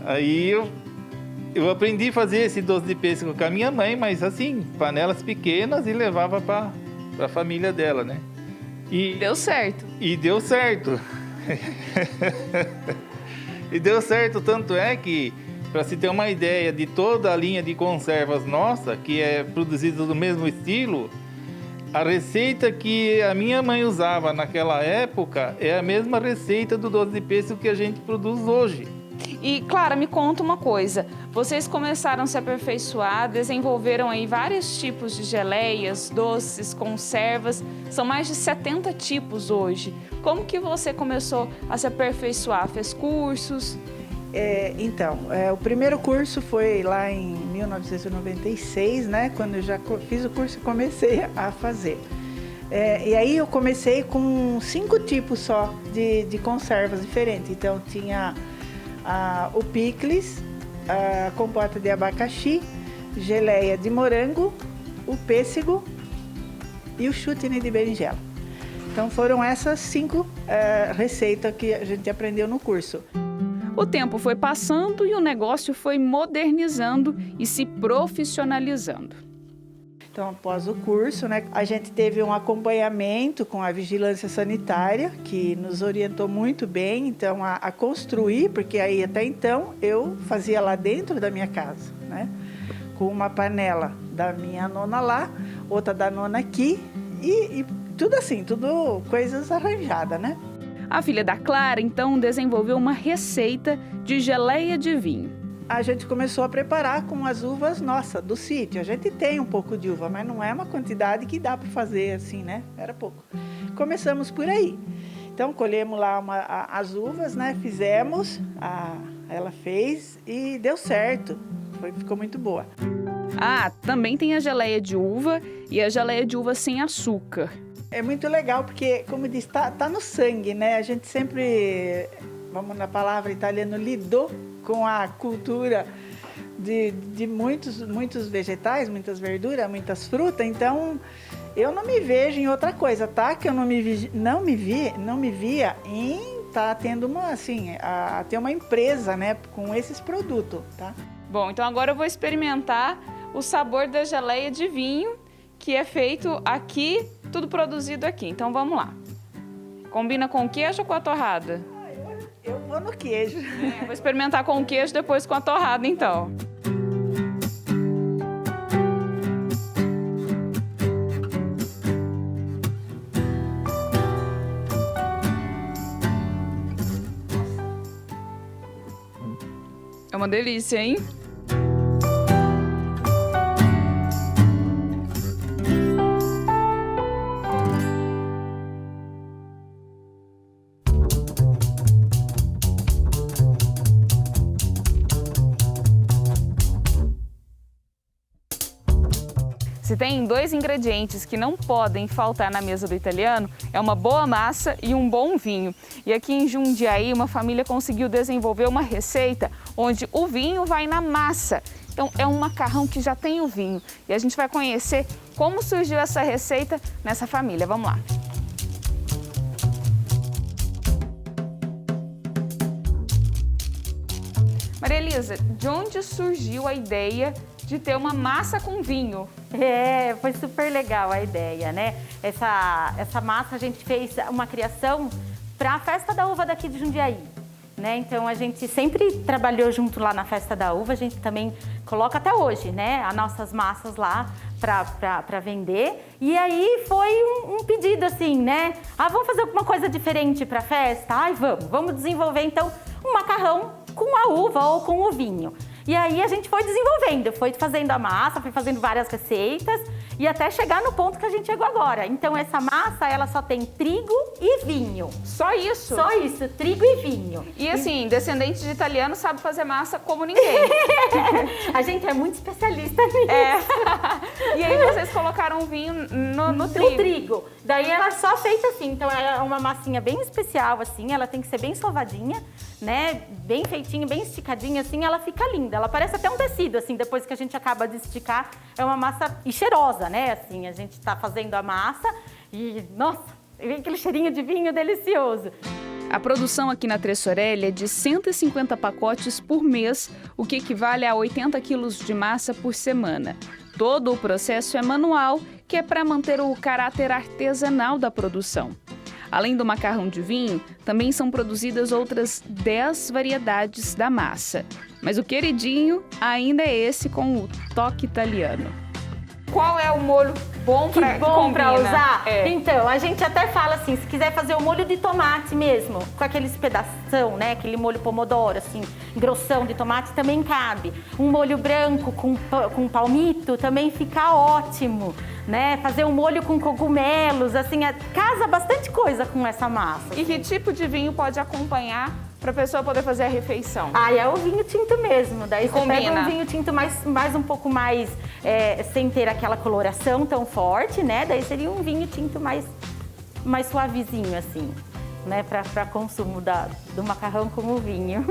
Aí eu aprendi a fazer esse doce de pêssego com a minha mãe, mas assim, panelas pequenas, e levava para a família dela, né? E deu certo. E deu certo. E deu certo, tanto é que, para se ter uma ideia de toda a linha de conservas nossa, que é produzida do mesmo estilo, a receita que a minha mãe usava naquela época é a mesma receita do doce de pêssego que a gente produz hoje. E, Clara, me conta uma coisa. Vocês começaram a se aperfeiçoar, desenvolveram aí vários tipos de geleias, doces, conservas. São mais de 70 tipos hoje. Como que você começou a se aperfeiçoar? Fez cursos? O primeiro curso foi lá em 1996, né? Quando eu já fiz o curso e comecei a fazer. E aí eu comecei com 5 tipos só de conservas diferentes. Então tinha o picles, a compota de abacaxi, geleia de morango, o pêssego e o chutney de berinjela. Então foram essas 5 receitas que a gente aprendeu no curso. O tempo foi passando e o negócio foi modernizando e se profissionalizando. Então, após o curso, né, a gente teve um acompanhamento com a vigilância sanitária, que nos orientou muito bem, então, a construir, porque aí até então eu fazia lá dentro da minha casa, né, com uma panela da minha nona lá, outra da nona aqui e tudo assim, tudo coisas arranjadas, né? A filha da Clara, então, desenvolveu uma receita de geleia de vinho. A gente começou a preparar com as uvas, nossa, do sítio. A gente tem um pouco de uva, mas não é uma quantidade que dá para fazer assim, né? Era pouco. Começamos por aí. Então, colhemos lá as uvas, né? Fizemos, ela fez e deu certo. Ficou muito boa. Ah, também tem a geleia de uva e a geleia de uva sem açúcar. É muito legal porque, como diz, tá no sangue, né? A gente sempre, vamos na palavra italiana, lidou com a cultura de muitos vegetais, muitas verduras, muitas frutas. Então, eu não me vejo em outra coisa, tá? Que eu não me via em tá tendo ter uma empresa, né, com esses produtos, tá? Bom, então agora eu vou experimentar o sabor da geleia de vinho, que é feito aqui, tudo produzido aqui. Então vamos lá. Combina com queijo ou com a torrada? Eu vou no queijo. Vou experimentar com o queijo, depois com a torrada, então. É uma delícia, hein? Se tem dois ingredientes que não podem faltar na mesa do italiano, é uma boa massa e um bom vinho. E aqui em Jundiaí, uma família conseguiu desenvolver uma receita onde o vinho vai na massa. Então é um macarrão que já tem o vinho. E a gente vai conhecer como surgiu essa receita nessa família. Vamos lá. Maria Elisa, de onde surgiu a ideia de ter uma massa com vinho? Foi super legal a ideia, né? Essa massa a gente fez uma criação para a Festa da Uva daqui de Jundiaí, né? Então a gente sempre trabalhou junto lá na Festa da Uva, a gente também coloca até hoje, né? As nossas massas lá para vender. E aí foi um pedido assim, né? Vamos fazer alguma coisa diferente para a festa? Vamos desenvolver então um macarrão com a uva ou com o vinho. E aí a gente foi desenvolvendo, foi fazendo a massa, foi fazendo várias receitas e até chegar no ponto que a gente chegou agora. Então essa massa, ela só tem trigo e vinho. Só isso? Só isso, trigo e vinho. E assim, descendente de italiano sabe fazer massa como ninguém. A gente é muito especialista nisso. E aí vocês colocaram vinho no trigo. No trigo. Daí ela é só feita assim, então é uma massinha bem especial assim, ela tem que ser bem sovadinha, né? Bem feitinha, bem esticadinha assim, ela fica linda. Ela parece até um tecido assim, depois que a gente acaba de esticar, é uma massa e cheirosa, né? Assim, a gente tá fazendo a massa e, nossa, vem aquele cheirinho de vinho delicioso. A produção aqui na Tressorelli é de 150 pacotes por mês, o que equivale a 80 quilos de massa por semana. Todo o processo é manual, que é para manter o caráter artesanal da produção. Além do macarrão de vinho, também são produzidas outras 10 variedades da massa. Mas o queridinho ainda é esse com o toque italiano. Qual é o molho bom para usar? Então, a gente até fala assim, se quiser fazer o molho de tomate mesmo, com aqueles pedação, né? Aquele molho pomodoro, assim, grossão de tomate, também cabe. Um molho branco com palmito também fica ótimo, né? Fazer um molho com cogumelos, assim, casa bastante coisa com essa massa. E que tipo de vinho pode acompanhar para a pessoa poder fazer a refeição? É o vinho tinto mesmo. Daí você combina. pega um vinho tinto mais um pouco mais, sem ter aquela coloração tão forte, né? Daí seria um vinho tinto mais suavezinho, assim, né? Para consumo do macarrão com o vinho.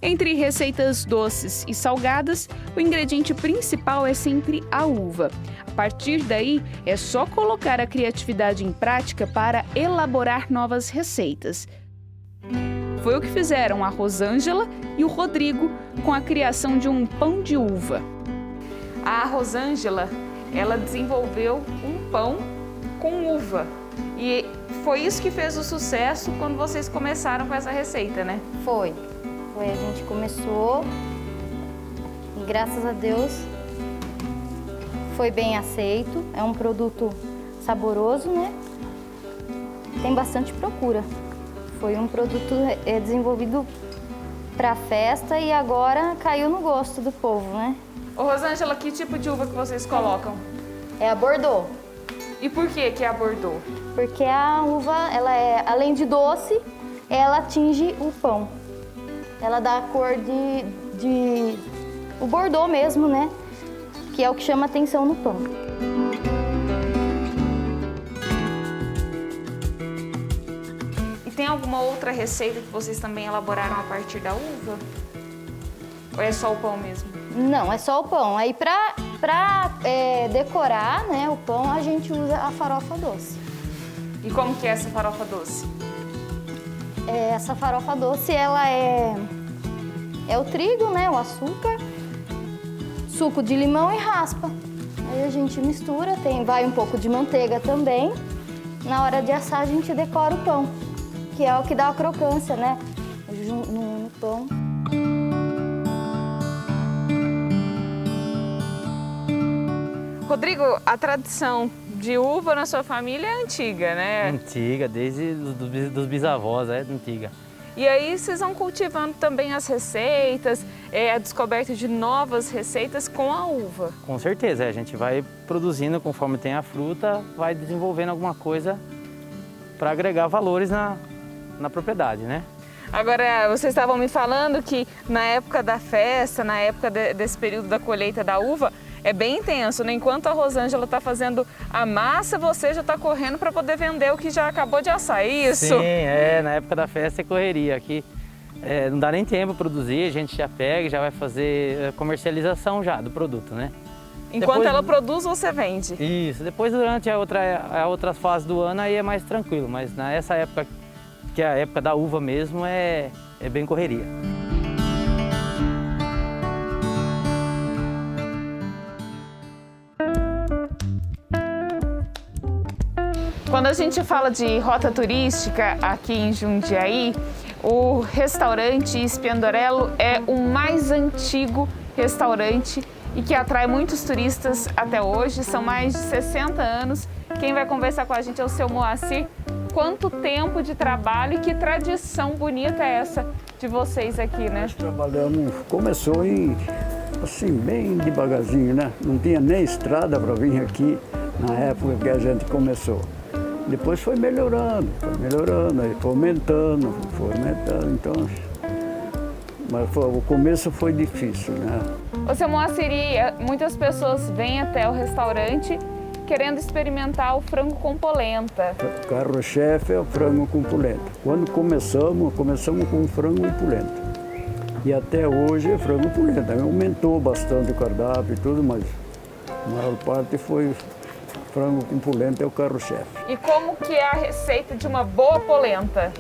Entre receitas doces e salgadas, o ingrediente principal é sempre a uva. A partir daí, é só colocar a criatividade em prática para elaborar novas receitas. Foi o que fizeram a Rosângela e o Rodrigo com a criação de um pão de uva. A Rosângela, ela desenvolveu um pão com uva. E foi isso que fez o sucesso quando vocês começaram com essa receita, né? Foi, a gente começou e graças a Deus foi bem aceito, é um produto saboroso, né? Tem bastante procura. Foi um produto desenvolvido para festa e agora caiu no gosto do povo, né? Ô Rosângela, que tipo de uva que vocês colocam? É a Bordeaux. E por que a Bordeaux? Porque a uva, ela é, além de doce, ela tinge o pão. Ela dá a cor de o Bordeaux mesmo, né? Que é o que chama atenção no pão. E tem alguma outra receita que vocês também elaboraram a partir da uva? Ou é só o pão mesmo? Não, é só o pão. Aí pra decorar, né, o pão, a gente usa a farofa doce. E como que é essa farofa doce? Essa farofa doce, ela é o trigo, né, o açúcar, suco de limão e raspa. Aí a gente mistura, vai um pouco de manteiga também. Na hora de assar, a gente decora o pão, que é o que dá a crocância, né, no pão. Rodrigo, a tradição de uva na sua família é antiga, né? Antiga, desde dos bisavós, é antiga. E aí vocês vão cultivando também as receitas, a descoberta de novas receitas com a uva. Com certeza, a gente vai produzindo conforme tem a fruta, vai desenvolvendo alguma coisa para agregar valores na propriedade, né? Agora, vocês estavam me falando que na época da festa, na época desse período da colheita da uva, é bem intenso, né? Enquanto a Rosângela está fazendo a massa, você já está correndo para poder vender o que já acabou de assar, isso? Sim, na época da festa é correria. Aqui não dá nem tempo para produzir, a gente já pega e já vai fazer comercialização já do produto, né? Enquanto ela produz, você vende? Isso, depois durante a outra fase do ano aí é mais tranquilo, mas nessa época, que é a época da uva mesmo, é bem correria. Quando a gente fala de rota turística aqui em Jundiaí, o restaurante Spiandorello é o mais antigo restaurante e que atrai muitos turistas até hoje, são mais de 60 anos. Quem vai conversar com a gente é o seu Moacir. Quanto tempo de trabalho e que tradição bonita é essa de vocês aqui, né? Nós trabalhamos, começou assim, bem devagarzinho, né? Não tinha nem estrada para vir aqui na época que a gente começou. Depois foi melhorando, aí foi aumentando, então... Mas o começo foi difícil, né? Ô, seu Moacir, muitas pessoas vêm até o restaurante querendo experimentar o frango com polenta. O carro-chefe é o frango com polenta. Quando começamos com frango e polenta. E até hoje é frango e polenta. Aumentou bastante o cardápio e tudo, mas a maior parte foi frango com polenta, é o carro-chefe. E como que é a receita de uma boa polenta?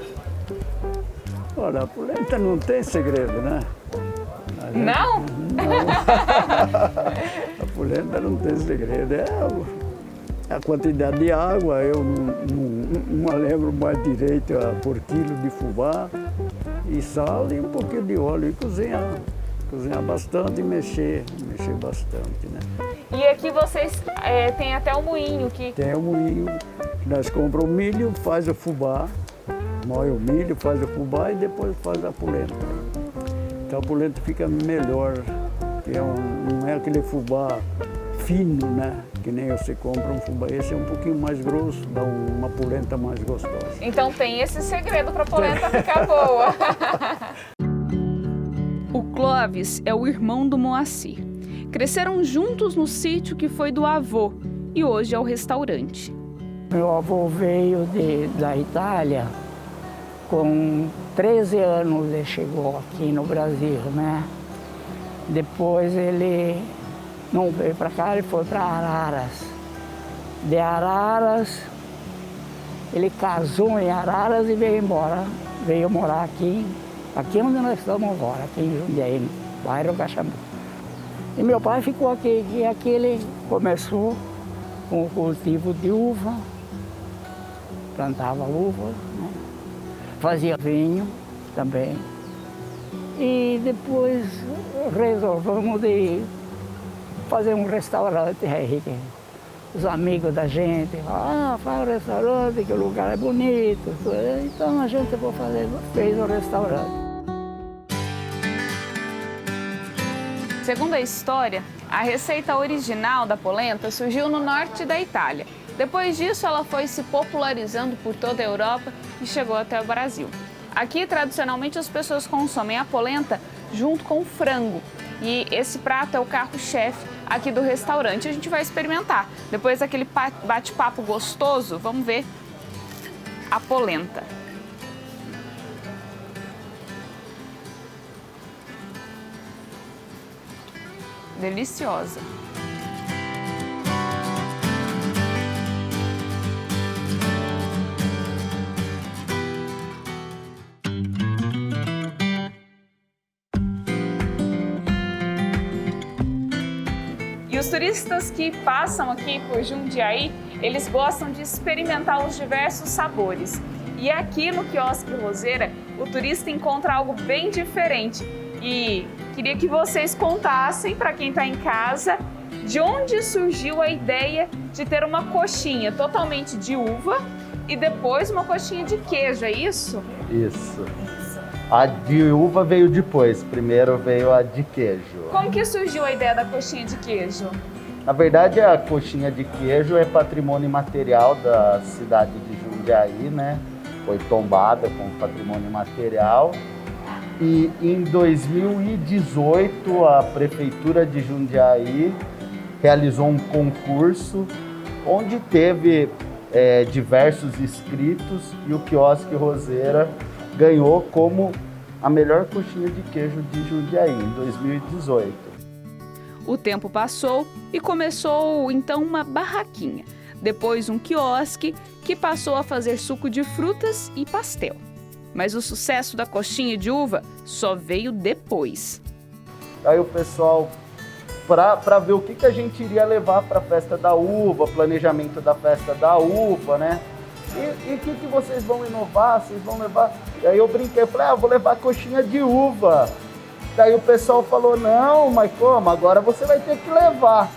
Olha, a polenta não tem segredo, né? Não? A polenta não tem segredo. É a quantidade de água, eu não lembro mais direito, por quilo de fubá, e sal e um pouquinho de óleo, e cozinhar bastante e mexer bastante, né? E aqui vocês têm até o moinho que... Tem o moinho, nós compramos o milho, faz o fubá, moe o milho, faz o fubá e depois faz a polenta. Então a polenta fica melhor, que não é aquele fubá fino, né? Que nem você compra um fubá, esse é um pouquinho mais grosso, dá uma polenta mais gostosa. Então tem esse segredo para a polenta ficar boa. O Clóvis é o irmão do Moacir. Cresceram juntos no sítio que foi do avô e hoje é o restaurante. Meu avô veio da Itália, com 13 anos ele chegou aqui no Brasil, né? Depois ele não veio para cá, ele foi para Araras. De Araras, ele casou em Araras e veio embora. Veio morar aqui onde nós estamos agora, aqui em Jundiaí, no bairro Caxambu. E meu pai ficou aqui, e aqui ele começou com o cultivo de uva, plantava uva, né? Fazia vinho também. E depois resolvemos de fazer um restaurante aí. Os amigos da gente, faz um restaurante, que o lugar é bonito. Então a gente fez um restaurante. Segundo a história, a receita original da polenta surgiu no norte da Itália. Depois disso, ela foi se popularizando por toda a Europa e chegou até o Brasil. Aqui, tradicionalmente, as pessoas consomem a polenta junto com o frango. E esse prato é o carro-chefe aqui do restaurante. A gente vai experimentar. Depois daquele bate-papo gostoso, vamos ver a polenta. Deliciosa. E os turistas que passam aqui por Jundiaí, eles gostam de experimentar os diversos sabores. E aqui no Quiosque Roseira, o turista encontra algo bem diferente. E queria que vocês contassem para quem está em casa de onde surgiu a ideia de ter uma coxinha totalmente de uva e depois uma coxinha de queijo, é isso? Isso. A de uva veio depois, primeiro veio a de queijo. Como que surgiu a ideia da coxinha de queijo? Na verdade, a coxinha de queijo é patrimônio imaterial da cidade de Jundiaí, né? Foi tombada como patrimônio imaterial. E em 2018, a Prefeitura de Jundiaí realizou um concurso onde teve diversos inscritos e o Quiosque Roseira ganhou como a melhor coxinha de queijo de Jundiaí em 2018. O tempo passou e começou então uma barraquinha. Depois um quiosque que passou a fazer suco de frutas e pastel. Mas o sucesso da coxinha de uva só veio depois. Aí o pessoal, para ver o que a gente iria levar para a festa da uva, planejamento da festa da uva, né? E o que vocês vão inovar? Vocês vão levar... E aí eu brinquei, falei, vou levar coxinha de uva. Daí o pessoal falou, não, mas como? Agora você vai ter que levar.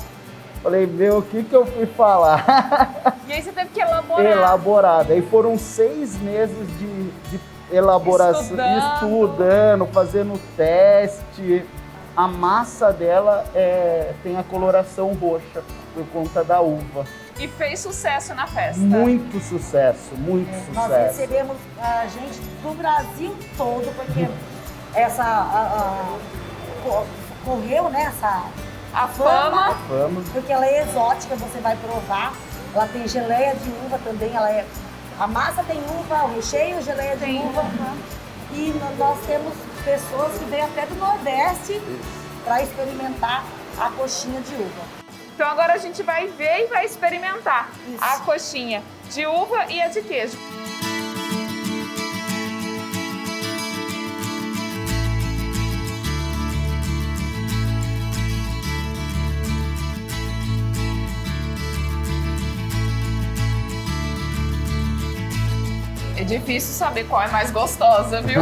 Falei, meu, o que eu fui falar? E aí você teve que elaborar. Elaborar. Daí foram 6 meses de elaboração, estudando, fazendo teste. A massa dela tem a coloração roxa por conta da uva. E fez sucesso na festa. Muito sucesso, muito sucesso. Nós recebemos gente do Brasil todo, porque correu, né, a fama, porque ela é exótica, você vai provar. Ela tem geleia de uva também, a massa tem uva, o recheio, geleia de uva. E nós temos pessoas que vêm até do Nordeste para experimentar a coxinha de uva. Então agora a gente vai ver e vai experimentar a coxinha de uva e a de queijo. É difícil saber qual é mais gostosa, viu?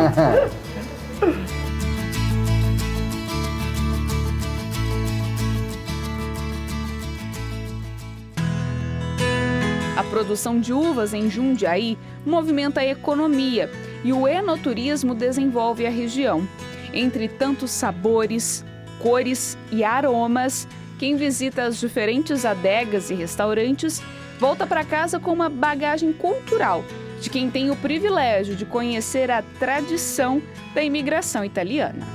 A produção de uvas em Jundiaí movimenta a economia e o enoturismo desenvolve a região. Entre tantos sabores, cores e aromas, quem visita as diferentes adegas e restaurantes volta para casa com uma bagagem cultural de quem tem o privilégio de conhecer a tradição da imigração italiana.